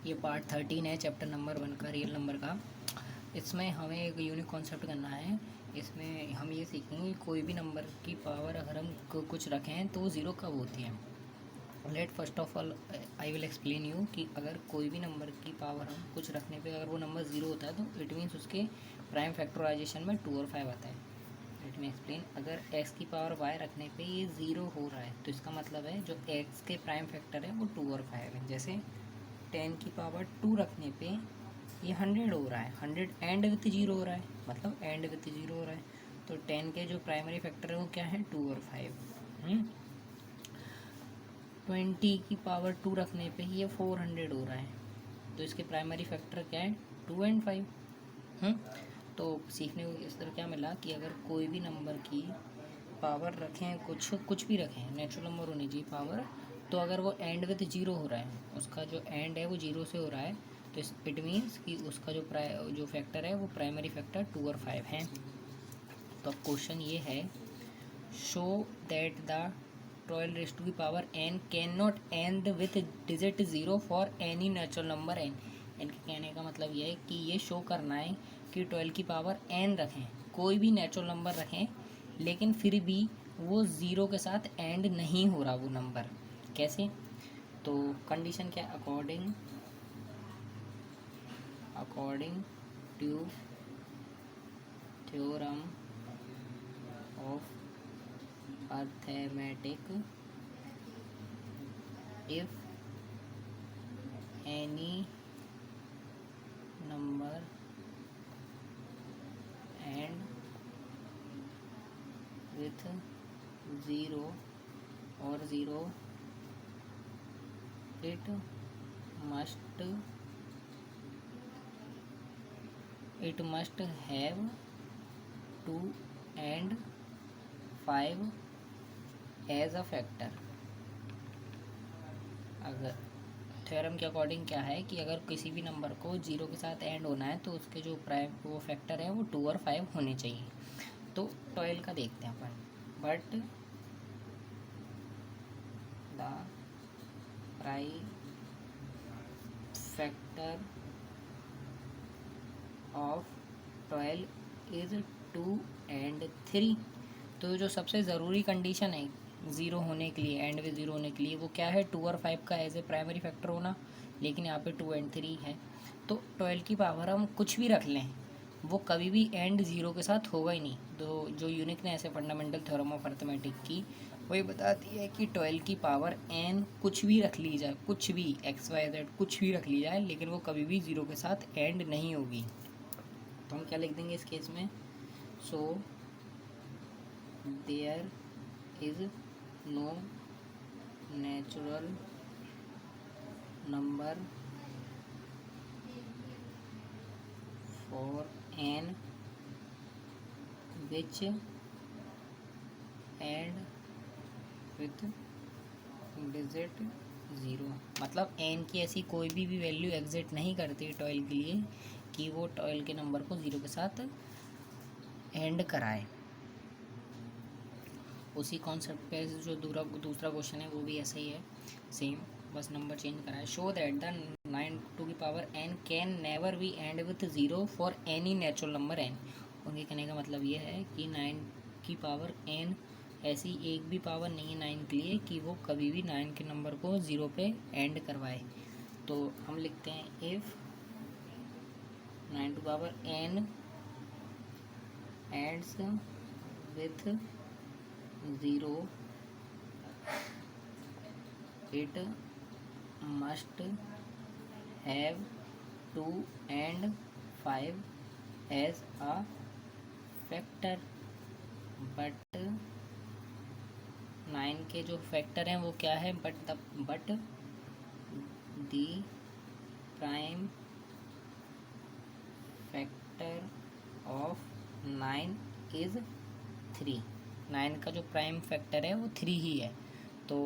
ये पार्ट 13 है chapter number 1 का, रियल नंबर का। इसमें हमें एक यूनिक कॉन्सेप्ट करना है। इसमें हम ये सीखेंगे कोई भी नंबर की पावर अगर हम कुछ रखें तो वो ज़ीरो कब होती है। Let first of all I will explain you कि अगर कोई भी नंबर की पावर हम कुछ रखने पे अगर वो नंबर ज़ीरो होता है तो इट मीन्स उसके प्राइम फैक्टराइजेशन में 2 और 5 आता है। Let me explain. अगर x की पावर y रखने पे ये ज़ीरो हो रहा है तो इसका मतलब है जो x के प्राइम फैक्टर है वो 2 और 5 है। जैसे 10 की पावर 2 रखने पे ये 100 हो रहा है, 100 एंड विथ ज़ीरो हो रहा है, मतलब एंड विथ ज़ीरो हो रहा है। तो 10 के जो प्राइमरी फैक्टर है वो क्या है, 2 और 5। 20 की पावर 2 रखने पे ये 400 हो रहा है, तो इसके प्राइमरी फैक्टर क्या है, 2 एंड 5। तो सीखने को इस तरह क्या मिला कि अगर कोई भी नंबर की पावर रखें, कुछ भी रखें, नेचुरल नंबर होनी चाहिए पावर, तो अगर वो एंड विथ ज़ीरो हो रहा है, उसका जो एंड है वो ज़ीरो से हो रहा है, तो इट मीन्स कि उसका जो फैक्टर है वो प्राइमरी फैक्टर 2 और 5 है। तो अब क्वेश्चन ये है, show that the 12 raise to the power n can not end with digit zero for any natural number n। इनके कहने का मतलब ये है कि ये शो करना है कि 12 की पावर n रखें, कोई भी नेचुरल नंबर रखें, लेकिन फिर भी वो ज़ीरो के साथ एंड नहीं हो रहा वो नंबर। कैसे? तो कंडीशन क्या, according to theorem of arithmetic, if any number and with zero or zero, it must have 2 and 5 as a factor। अगर थ्योरम के अकॉर्डिंग क्या है कि अगर किसी भी नंबर को जीरो के साथ एंड होना है तो उसके जो वो फैक्टर है वो 2 और 5 होने चाहिए। तो 12 का देखते हैं अपन। But the prime factor of 12 is 2 and 3। तो जो सबसे ज़रूरी कंडीशन है ज़ीरो होने के लिए, एंड विद ज़ीरो होने के लिए, वो क्या है, 2 और 5 का एज ए प्राइमरी फैक्टर होना, लेकिन यहाँ पे 2 एंड 3 है। तो 12 की पावर हम कुछ भी रख लें, वो कभी भी एंड ज़ीरो के साथ होगा ही नहीं। तो जो यूनिकनेस है फंडामेंटल थ्योरम ऑफ अर्थमेटिक की, वही बताती है कि 12 की पावर n कुछ भी रख ली जाए, कुछ भी x y z कुछ भी रख ली जाए, लेकिन वो कभी भी ज़ीरो के साथ एंड नहीं होगी। तो हम क्या लिख देंगे इस केस में, so there is no natural number for n which end with digit zero. मतलब n की ऐसी कोई भी वैल्यू एग्जिट नहीं करती 12 के लिए कि वो 12 के नंबर को ज़ीरो के साथ एंड कराए। उसी कॉन्सेप्ट पे जो दूसरा क्वेश्चन है वो भी ऐसा ही है, सेम, बस नंबर चेंज करा है। शो दैट द 9 टू की power n can never be and with zero for any natural number n। उनके कहने का मतलब ये है कि 9 की पावर n ऐसी एक भी पावर नहीं है 9 के लिए कि वो कभी भी 9 के नंबर को ज़ीरो पे एंड करवाए। तो हम लिखते हैं if 9 to power n ends with zero, it must have 2 and 5 as a factor। But 9 के जो फैक्टर हैं वो क्या है, but the prime factor of 9 is 3। 9 का जो प्राइम फैक्टर है वो 3 ही है। तो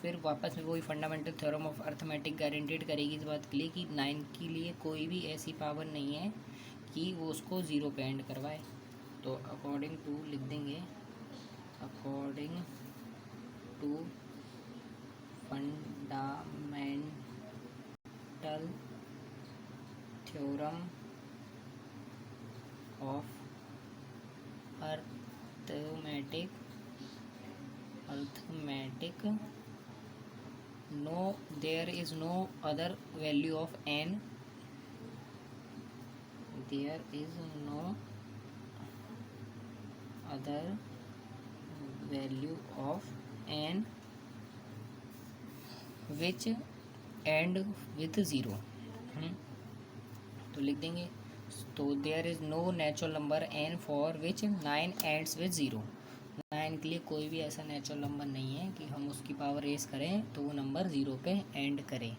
फिर वापस में वही fundamental theorem of arithmetic guaranteed करेगी इस बात के लिए कि 9 के लिए कोई भी ऐसी पावर नहीं है कि वो उसको ज़ीरो पे एंड करवाए। तो अकॉर्डिंग टू लिख देंगे, according to fundamental theorem of arithmetic no there is no other value of n, there is no other value of n which end with 0। तो लिख देंगे, तो there is no natural number n for which 9 ends with 0। 9 के लिए कोई भी ऐसा natural number नहीं है कि हम उसकी पावर रेस करें तो वो नंबर 0 पे एंड करे।